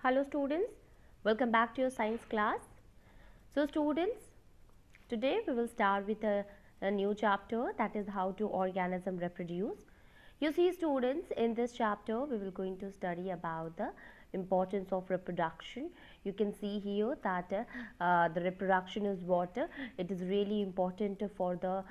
Hello students, welcome back to your science class. So students, today we will start with a new chapter, that is how to organism reproduce. You see students, in this chapter we will going to study about the importance of reproduction. You can see here that the reproduction is what it is really important for the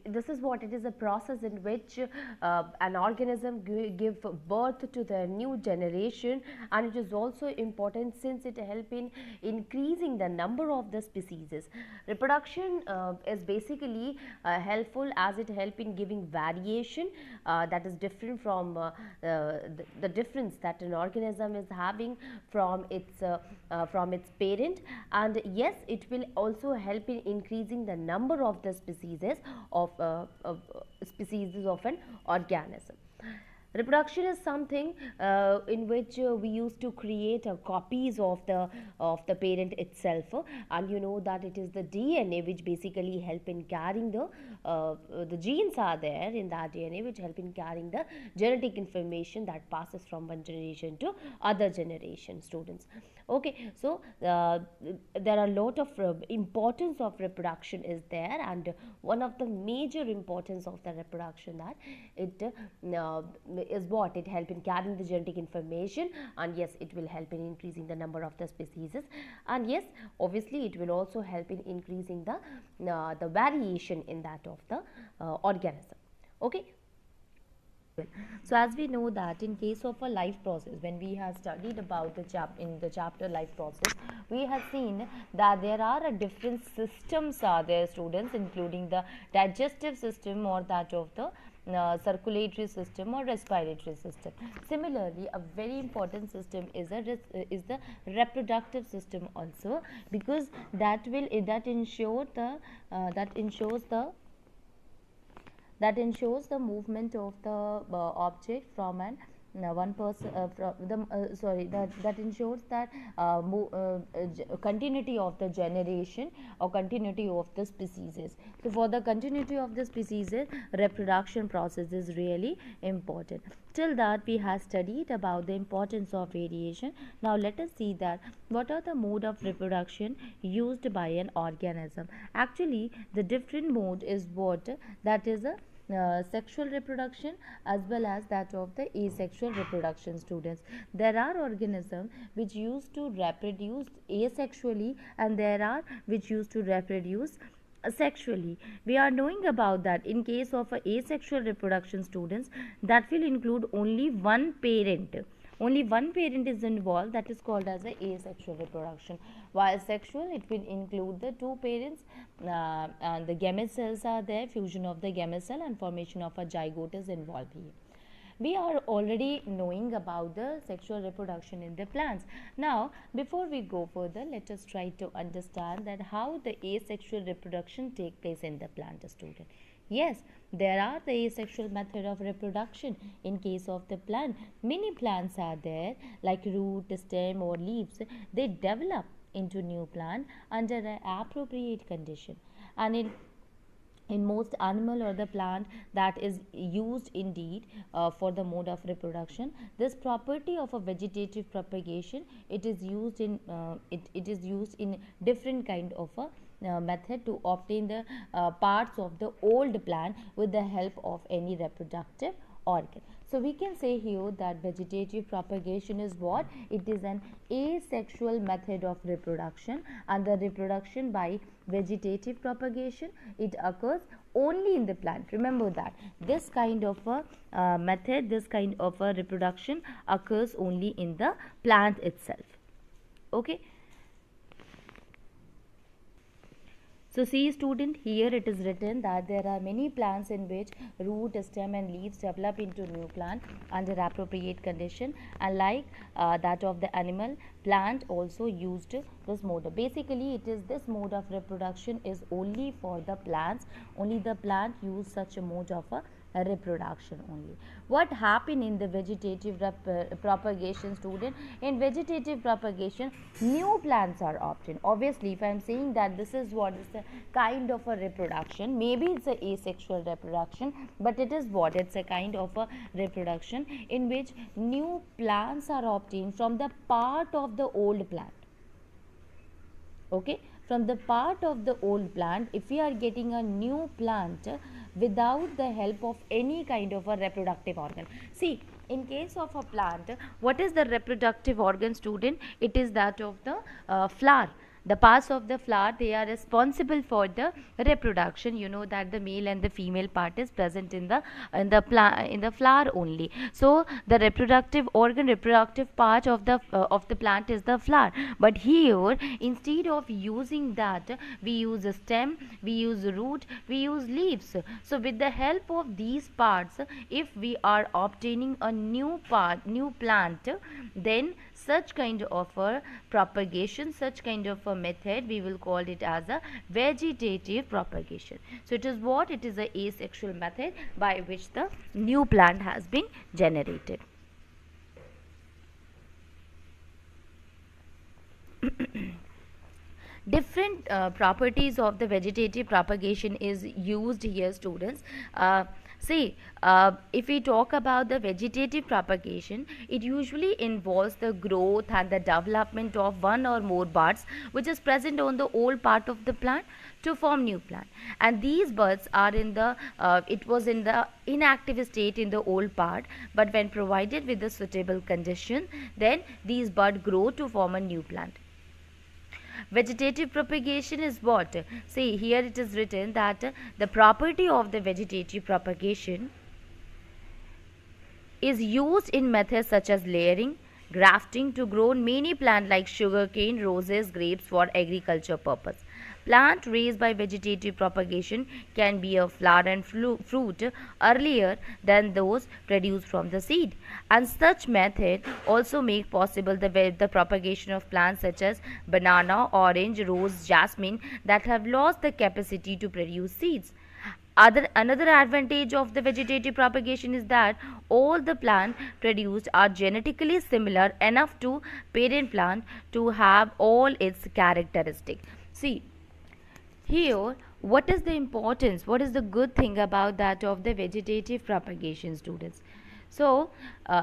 this is what it is, a process in which an organism give birth to the new generation, and it is also important since it help in increasing the number of the species. Reproduction is basically helpful as it help in giving variation that is different from the difference that an organism is having from its parent, and yes, it will also help in increasing the number of the species of an organism. Reproduction is something in which we used to create copies of the parent itself, and you know that it is the DNA which basically help in carrying the genes are there in that DNA which help in carrying the genetic information that passes from one generation to other generation, students. Okay, so there are a lot of importance of reproduction is there, and one of the major importance of the reproduction that it is what it help in carrying the genetic information, and yes, it will help in increasing the number of the species, and yes, obviously it will also help in increasing the variation in that of the organism. Okay. So as we know that in case of a life process, when we have studied about in the chapter life process, we have seen that there are different systems are there, students, including the digestive system or that of the circulatory system or respiratory system. Similarly, a very important system is the reproductive system also, because that ensures the movement of the object from an one person from the sorry that ensures that continuity of the generation or continuity of the species. So for the continuity of the species, reproduction process is really important. Till that we have studied about the importance of variation. Now let us see that what are the mode of reproduction used by an organism. Actually, the different mode is what that is a sexual reproduction as well as that of the asexual reproduction, students. There are organisms which used to reproduce asexually, and there are which used to reproduce sexually. We are knowing about that in case of asexual reproduction, students, that will include only one parent. Only one parent is involved, that is called as a asexual reproduction. While sexual, it will include the two parents, and the gamete cells are there, fusion of the gamete cell and formation of a zygote is involved here. We are already knowing about the sexual reproduction in the plants. Now, before we go further, let us try to understand that how the asexual reproduction take place in the plant, student. Yes, there are the asexual method of reproduction in case of the plant. Many plants are there like root, stem or leaves. They develop into new plant under an appropriate condition, and in most animal or the plant that is used indeed for the mode of reproduction, this property of a vegetative propagation, it is used in different kind of a method to obtain the parts of the old plant with the help of any reproductive organ. So we can say here that vegetative propagation is what? It is an asexual method of reproduction, and the reproduction by vegetative propagation, it occurs only in the plant. Remember that this kind of a method, this kind of a reproduction occurs only in the plant itself. Okay. So see, student, here it is written that there are many plants in which root, stem and leaves develop into new plant under appropriate condition, and like that of the animal, plant also used this mode. Basically, it is this mode of reproduction is only for the plants. Only the plant use such a mode of a reproduction only. What happened in the vegetative propagation, student? In vegetative propagation, new plants are obtained. Obviously, if I am saying that this is what is a kind of a reproduction, maybe it's a asexual reproduction, but it is what? It's a kind of a reproduction in which new plants are obtained from the part of the old plant. Okay, from the part of the old plant, if we are getting a new plant without the help of any kind of a reproductive organ. See, in case of a plant, what is the reproductive organ, student? It is that of the flower. The parts of the flower, they are responsible for the reproduction. You know that the male and the female part is present in the flower only. So the reproductive organ, reproductive part of the plant is the flower. But here, instead of using that, we use a stem, we use root, we use leaves. So with the help of these parts, if we are obtaining a new plant, then such kind of a propagation, such kind of a method, we will call it as a vegetative propagation. So it is what? It is a asexual method by which the new plant has been generated. Different properties of the vegetative propagation is used here, students. If we talk about the vegetative propagation, it usually involves the growth and the development of one or more buds which is present on the old part of the plant to form new plant. And these buds are in the it was in the inactive state in the old part, but when provided with the suitable condition, then these buds grow to form a new plant. Vegetative propagation is what? See, here it is written that the property of the vegetative propagation is used in methods such as layering, grafting to grow many plants like sugarcane, roses, grapes for agriculture purpose. Plant raised by vegetative propagation can be a flower and fruit earlier than those produced from the seed, and such method also make possible the propagation of plants such as banana, orange, rose, jasmine that have lost the capacity to produce seeds. Another advantage of the vegetative propagation is that all the plants produced are genetically similar enough to parent plant to have all its characteristics. See, here, what is the importance, what is the good thing about that of the vegetative propagation, students? So,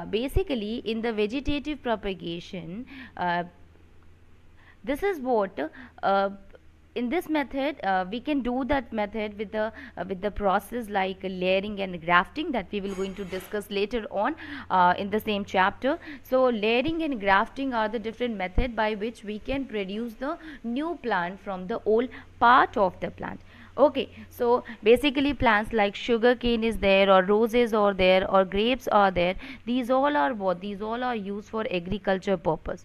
basically in the vegetative propagation, this is what in this method we can do that method with the process like layering and grafting that we will going to discuss later on in the same chapter. So layering and grafting are the different method by which we can produce the new plant from the old part of the plant. Okay, so basically plants like sugar cane is there, or roses are there, or grapes are there. These all are what? These all are used for agriculture purpose.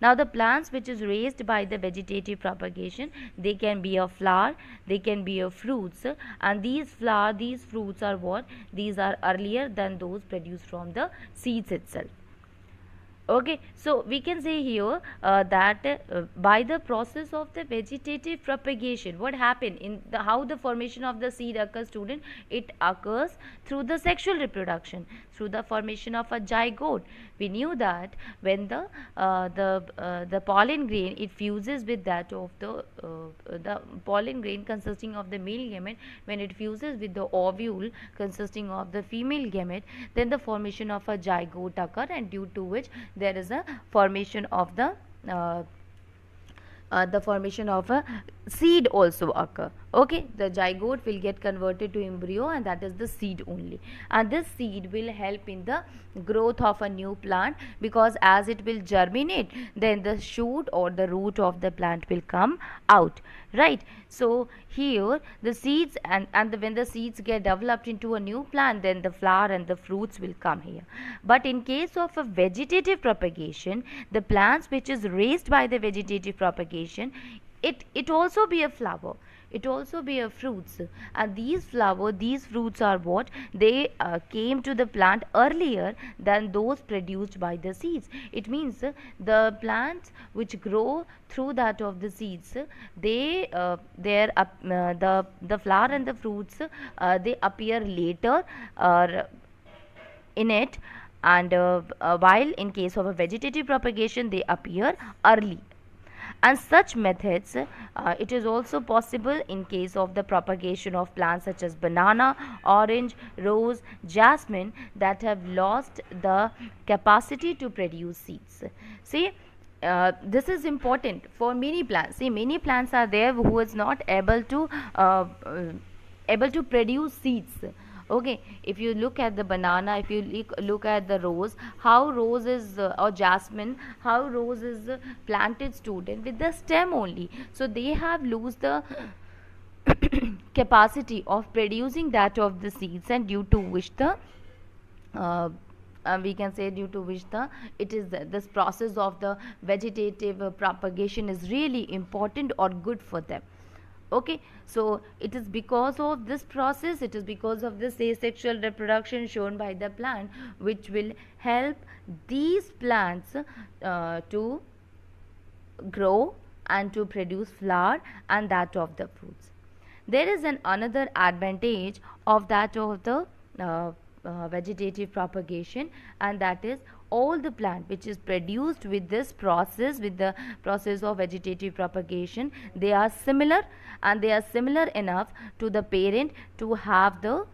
Now the plants which is raised by the vegetative propagation, they can be a flower, they can be a fruits, and these fruits are what? These are earlier than those produced from the seeds itself. Okay, so we can say here that by the process of the vegetative propagation, what happened in the how the formation of the seed occurs, student? It occurs through the sexual reproduction, through the formation of a zygote. We knew that when the pollen grain, it fuses with that of the pollen grain consisting of the male gamete, when it fuses with the ovule consisting of the female gamete, then the formation of a zygote occur, and due to which there is a formation of the formation of a seed also occur. Okay, the zygote will get converted to embryo, and that is the seed only, and this seed will help in the growth of a new plant, because as it will germinate, then the shoot or the root of the plant will come out, right? So here the seeds and when the seeds get developed into a new plant, then the flower and the fruits will come here. But in case of a vegetative propagation, the plants which is raised by the vegetative propagation, it also be a flower. it also bear fruits, and these fruits are what they came to the plant earlier than those produced by the seeds. It means the plants which grow through that of the seeds, they their the flower and the fruits, they appear later in it, and while in case of a vegetative propagation they appear early. And such methods, it is also possible in case of the propagation of plants such as banana, orange, rose, jasmine, that have lost the capacity to produce seeds. See, this is important for many plants. See, many plants are there who is not able to produce seeds. Okay, if you look at the banana, if you look at the rose, how rose is or jasmine, how rose is planted, student, with the stem only, so they have lose the capacity of producing that of the seeds, and due to which the we can say due to which this process of the vegetative propagation is really important or good for them. Okay, so it is because of this process, it is because of this asexual reproduction shown by the plant, which will help these plants to grow and to produce flower and that of the fruits. There is another advantage of that of the vegetative propagation, and that is all the plant which is produced with this process, with the process of vegetative propagation, they are similar, and they are similar enough to the parent to have the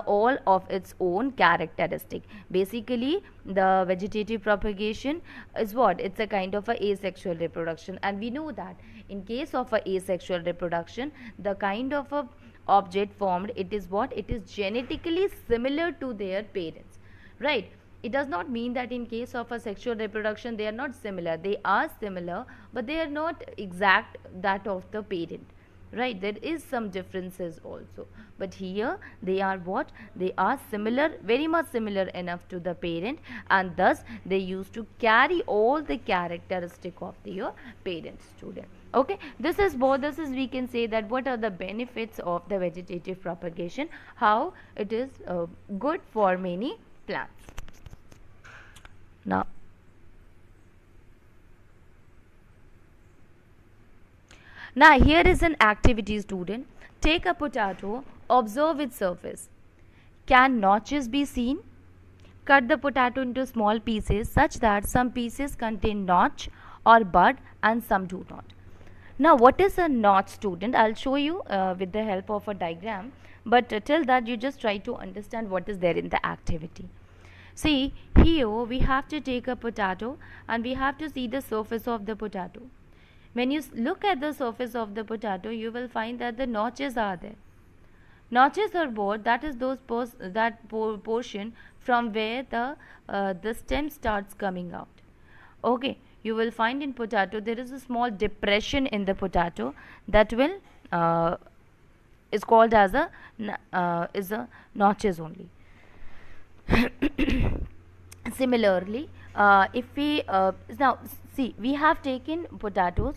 all of its own characteristic. Basically, the vegetative propagation is what? It's a kind of a asexual reproduction, and we know that in case of a asexual reproduction, the kind of a object formed, it is what? It is genetically similar to their parents, right? It does not mean that in case of a sexual reproduction they are not similar. They are similar, but they are not exact that of the parent, right? There is some differences also, but here they are what? They are similar, very much similar enough to the parent, and thus they used to carry all the characteristic of their parent, student. Okay, this is we can say that what are the benefits of the vegetative propagation, how it is good for many plants. Now here is an activity, student. Take a potato, observe its surface. Can notches be seen? Cut the potato into small pieces such that some pieces contain notch or bud and some do not. Now what is a notch, student? I'll show you with the help of a diagram, but till that you just try to understand what is there in the activity. See, here we have to take a potato and we have to see the surface of the potato. When you look at the surface of the potato, you will find that the notches are there. Notches are what? That is portion from where the stem starts coming out. Okay, you will find in potato there is a small depression in the potato that will is called as a notches only. Similarly, if we now see, we have taken potatoes,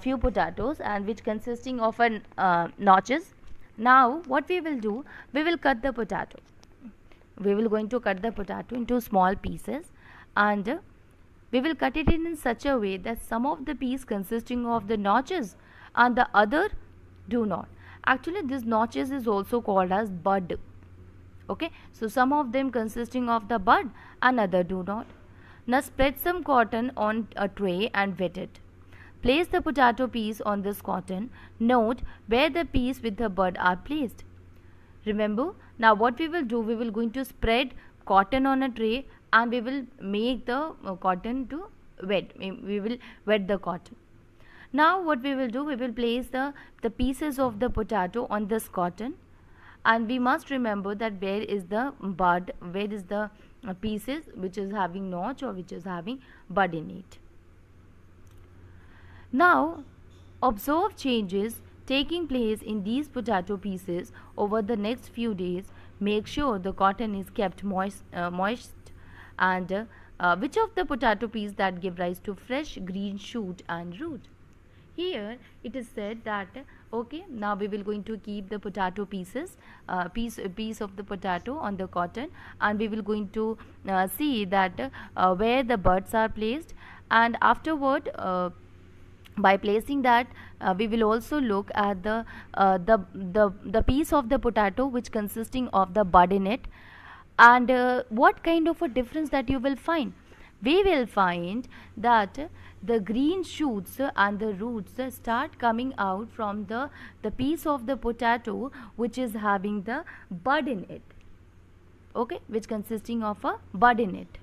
few potatoes, and which consisting of an notches. Now what we will do, we will cut the potato. We will going to cut the potato into small pieces, and we will cut it in such a way that some of the piece consisting of the notches and the other do not. Actually, this notches is also called as bud. Okay, so some of them consisting of the bud and other do not. Now spread some cotton on a tray and wet it. Place the potato piece on this cotton. Note where the piece with the bud are placed. Remember, now what we will do, we will going to spread cotton on a tray and we will make the cotton to wet. We will wet the cotton. Now what we will do, we will place the pieces of the potato on this cotton, and we must remember that where is the bud, where is the pieces which is having notch or which is having bud in it. Now observe changes taking place in these potato pieces over the next few days. Make sure the cotton is kept moist, and which of the potato piece that give rise to fresh green shoot and root. Here it is said that okay, now we will going to keep the potato pieces, piece of the potato on the cotton, and we will going to see that where the buds are placed, and afterward by placing that we will also look at the piece of the potato which consisting of the bud in it, and what kind of a difference that you will find. We will find that the green shoots and the roots start coming out from the piece of the potato which is having the bud in it, okay, which consisting of a bud in it.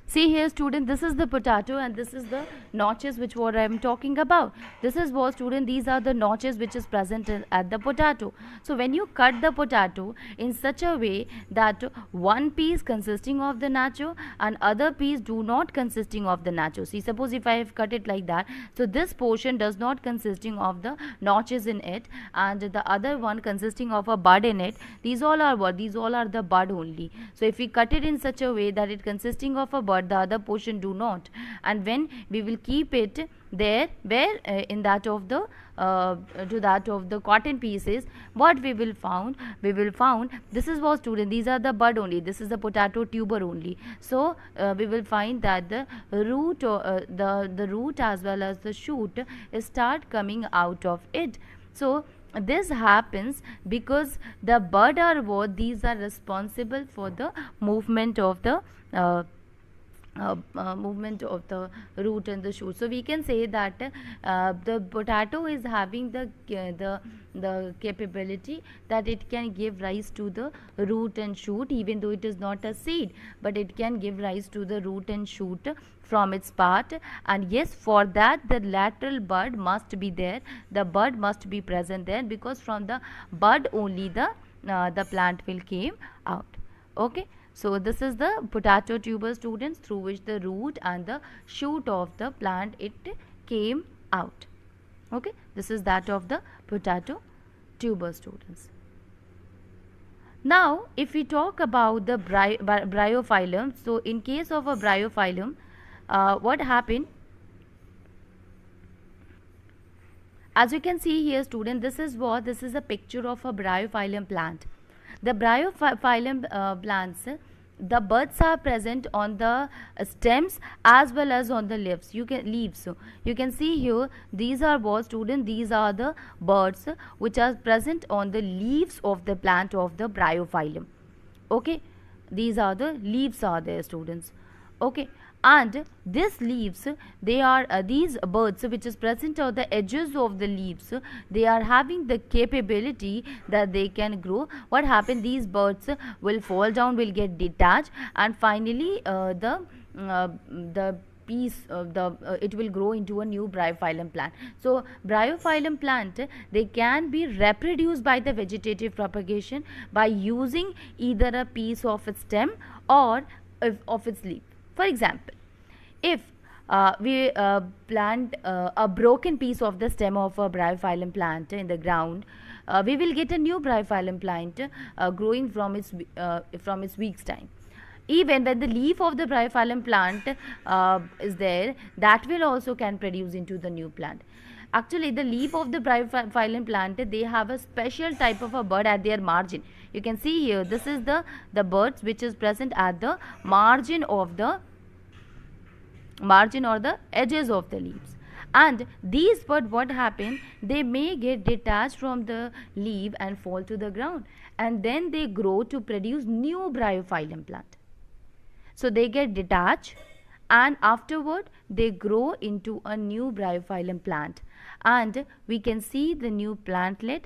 See here student, this is the potato and this is the notches which what I am talking about. This is what student, these are the notches which is present at the potato. So when you cut the potato in such a way that one piece consisting of the nacho and other piece do not consisting of the nacho. See, suppose if I have cut it like that, so this portion does not consisting of the notches in it and the other one consisting of a bud in it. These all are what? These all are the bud only. So if we cut it in such a way that it consisting of a bud, the other portion do not, and when we will keep it there where in that of the to that of the cotton pieces, what we will found this is what student, these are the bud only, this is the potato tuber only. So we will find that the root the root as well as the shoot start coming out of it. So this happens because the bud are what? These are responsible for the movement of the movement of the root and the shoot. So we can say that the potato is having the capability that it can give rise to the root and shoot, even though it is not a seed, but it can give rise to the root and shoot from its part. And yes, for that the lateral bud must be there, the bud must be present there, because from the bud only the plant will came out. Okay. So this is the potato tuber students, through which the root and the shoot of the plant it came out. Okay, this is that of the potato tuber students. Now if we talk about the bryophyllum, so in case of a bryophyllum, what happened? As you can see here student, this is a picture of a bryophyllum plant. The bryophyllum plants, the buds are present on the stems as well as on the leaves. So you can see here, these are what student, these are the buds which are present on the leaves of the plant of the bryophyllum. Okay, these are the leaves are there students. Okay, and these leaves, they are these buds which is present on the edges of the leaves, they are having the capability that they can grow. What happens? These buds will fall down, will get detached, and finally the piece it will grow into a new bryophyllum plant. So bryophyllum plant, they can be reproduced by the vegetative propagation by using either a piece of its stem or of its leaf. For example, if we plant a broken piece of the stem of a bryophyllum plant in the ground, we will get a new bryophyllum plant growing from its week's time. Even when the leaf of the bryophyllum plant is there, that will also can produce into the new plant. Actually, the leaf of the bryophyllum plant, they have a special type of a bud at their margin. You can see here, this is the buds which is present at the margin or the edges of the leaves. And these buds, what happen? They may get detached from the leaf and fall to the ground, and then they grow to produce new bryophyllum plant. So they get detached, and afterward they grow into a new bryophyllum plant, and we can see the new plantlet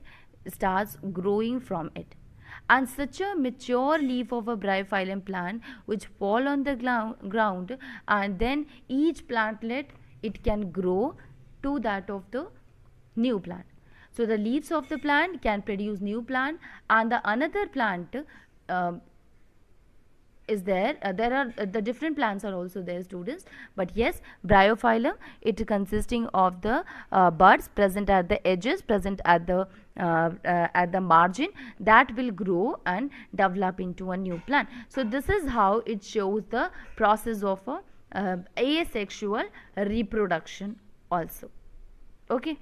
starts growing from it. And such a mature leaf of a bryophyllum plant which fall on the ground, and then each plantlet it can grow to that of the new plant. So the leaves of the plant can produce new plant, and the another plant is there. There are the different plants are also there students, but yes, bryophyllum, it consisting of the buds present at the edges, present at the margin, that will grow and develop into a new plant. So this is how it shows the process of a asexual reproduction. also. Okay.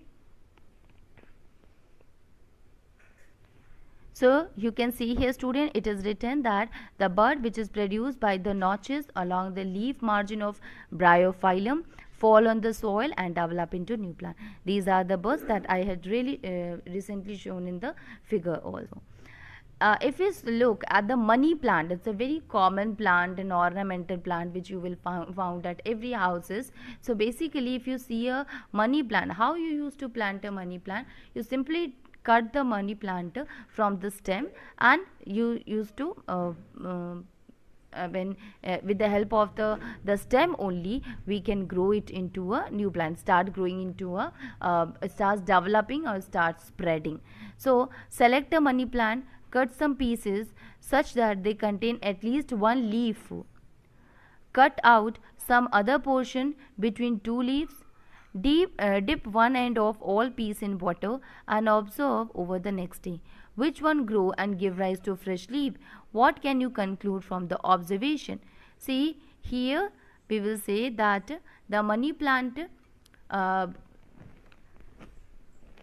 So you can see here, student, it is written that the bud which is produced by the notches along the leaf margin of bryophyllum fall on the soil and develop into new plant. These are the buds that I had really recently shown in the figure also. If you look at the money plant, it's a very common plant, an ornamental plant which you will found at every houses. So basically, if you see a money plant, how you used to plant a money plant? You simply cut the money plant from the stem, and you used to when with the help of the stem only, we can grow it into a new plant, start growing into a starts developing or starts spreading. So select a money plant, cut some pieces such that they contain at least one leaf, cut out some other portion between two leaves, dip one end of all piece in water and observe over the next day which one grow and give rise to fresh leaf. What can you conclude from the observation? See, here we will say that the money plant,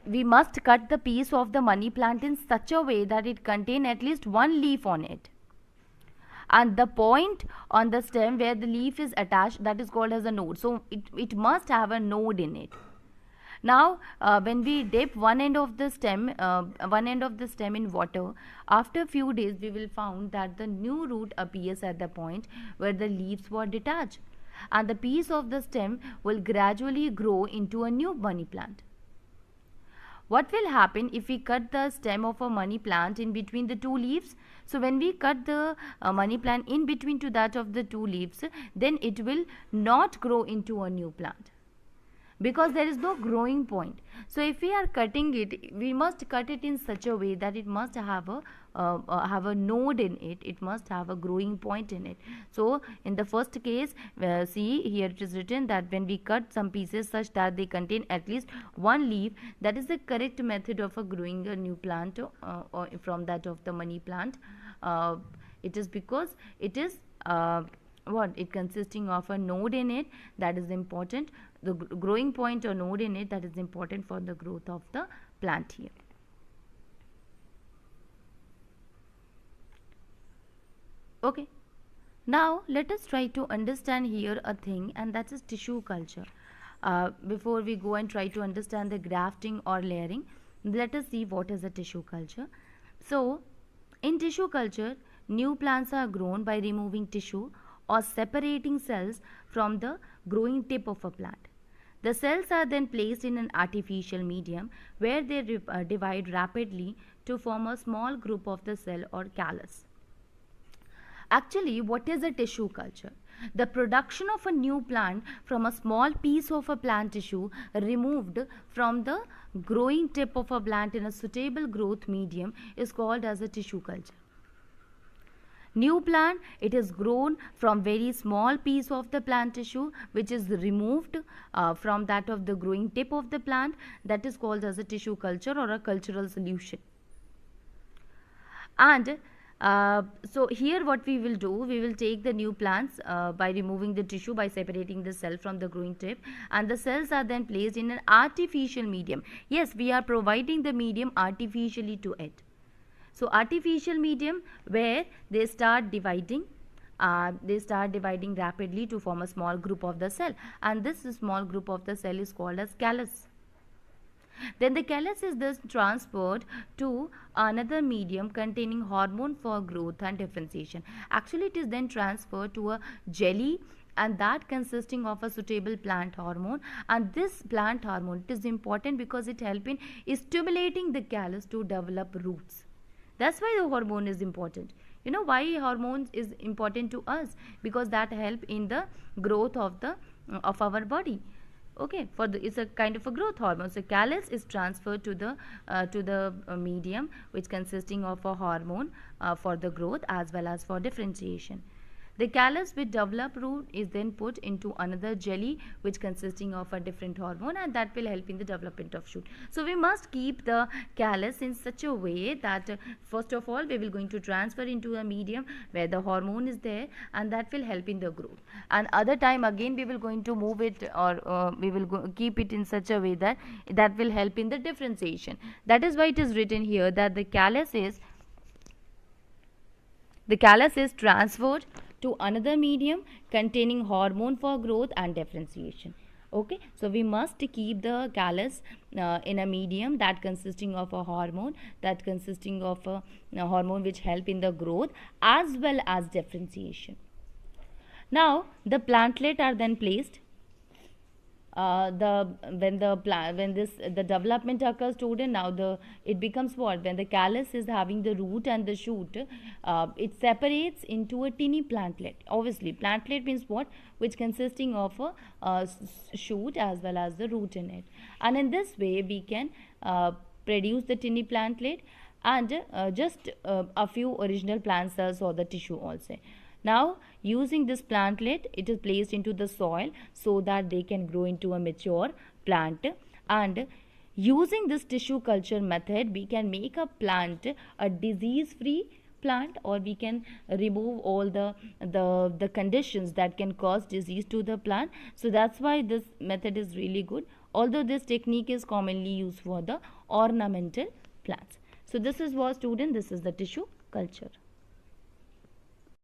we must cut the piece of the money plant in such a way that it contain at least one leaf on it, and the point on the stem where the leaf is attached, that is called as a node. So it must have a node in it. Now when we dip one end of the stem in water, after few days we will found that the new root appears at the point where the leaves were detached, and the piece of the stem will gradually grow into a new money plant. What will happen if we cut the stem of a money plant in between the two leaves? So when we cut the money plant in between to that of the two leaves, then it will not grow into a new plant, because there is no growing point. So if we are cutting it, we must cut it in such a way that it must have a node in it, it must have a growing point in it. So in the first case, see here it is written that when we cut some pieces such that they contain at least one leaf, that is the correct method of growing a new plant or from that of the money plant. It is because it is it consisting of a node in it, that is important, the growing point or node in it, that is important for the growth of the plant here. Okay, now let us try to understand here a thing, and that is tissue culture. Before we go and try to understand the grafting or layering, let us see what is a tissue culture. So in tissue culture, new plants are grown by removing tissue or separating cells from the growing tip of a plant. The cells are then placed in an artificial medium where they divide rapidly to form a small group of the cell or callus. Actually, what is a tissue culture? The production of a new plant from a small piece of a plant tissue removed from the growing tip of a plant in a suitable growth medium is called as a tissue culture. New plant, it is grown from very small piece of the plant tissue which is removed from that of the growing tip of the plant, that is called as a tissue culture or a cultural solution. And so here what we will do, we will take the new plants by removing the tissue, by separating the cell from the growing tip, and the cells are then placed in an artificial medium. Yes, we are providing the medium artificially to it. So artificial medium where they start dividing rapidly to form a small group of the cell, and this small group of the cell is called as callus. Then the callus is thus transferred to another medium containing hormone for growth and differentiation. Actually, it is then transferred to a jelly, and that consisting of a suitable plant hormone, and this plant hormone, it is important because it helps in stimulating the callus to develop roots. That's why the hormone is important. You know why hormones is important to us? Because that help in the growth of our body. Okay, it's a kind of a growth hormone. So callus is transferred to the medium which consisting of a hormone for the growth as well as for differentiation. The callus with developed root is then put into another jelly which consisting of a different hormone, and that will help in the development of shoot. So we must keep the callus in such a way that first of all we will going to transfer into a medium where the hormone is there, and that will help in the growth. And other time again we will going to move it, or we will keep it in such a way that that will help in the differentiation. That is why it is written here that the callus is transferred to another medium containing hormone for growth and differentiation. Okay, so we must keep the callus in a medium that consisting of a hormone, which help in the growth as well as differentiation. Now the plantlet are then placed. When the development occurs, student, now it becomes what? When the callus is having the root and the shoot, it separates into a tiny plantlet. Obviously plantlet means what? Which consisting of a shoot as well as the root in it, and in this way we can produce the tiny plantlet and just a few original plant cells or the tissue also. Now using this plantlet, it is placed into the soil so that they can grow into a mature plant, and using this tissue culture method we can make a plant a disease free plant, or we can remove all the conditions that can cause disease to the plant. So that's why this method is really good, although this technique is commonly used for the ornamental plants. So this is what, student, this is the tissue culture.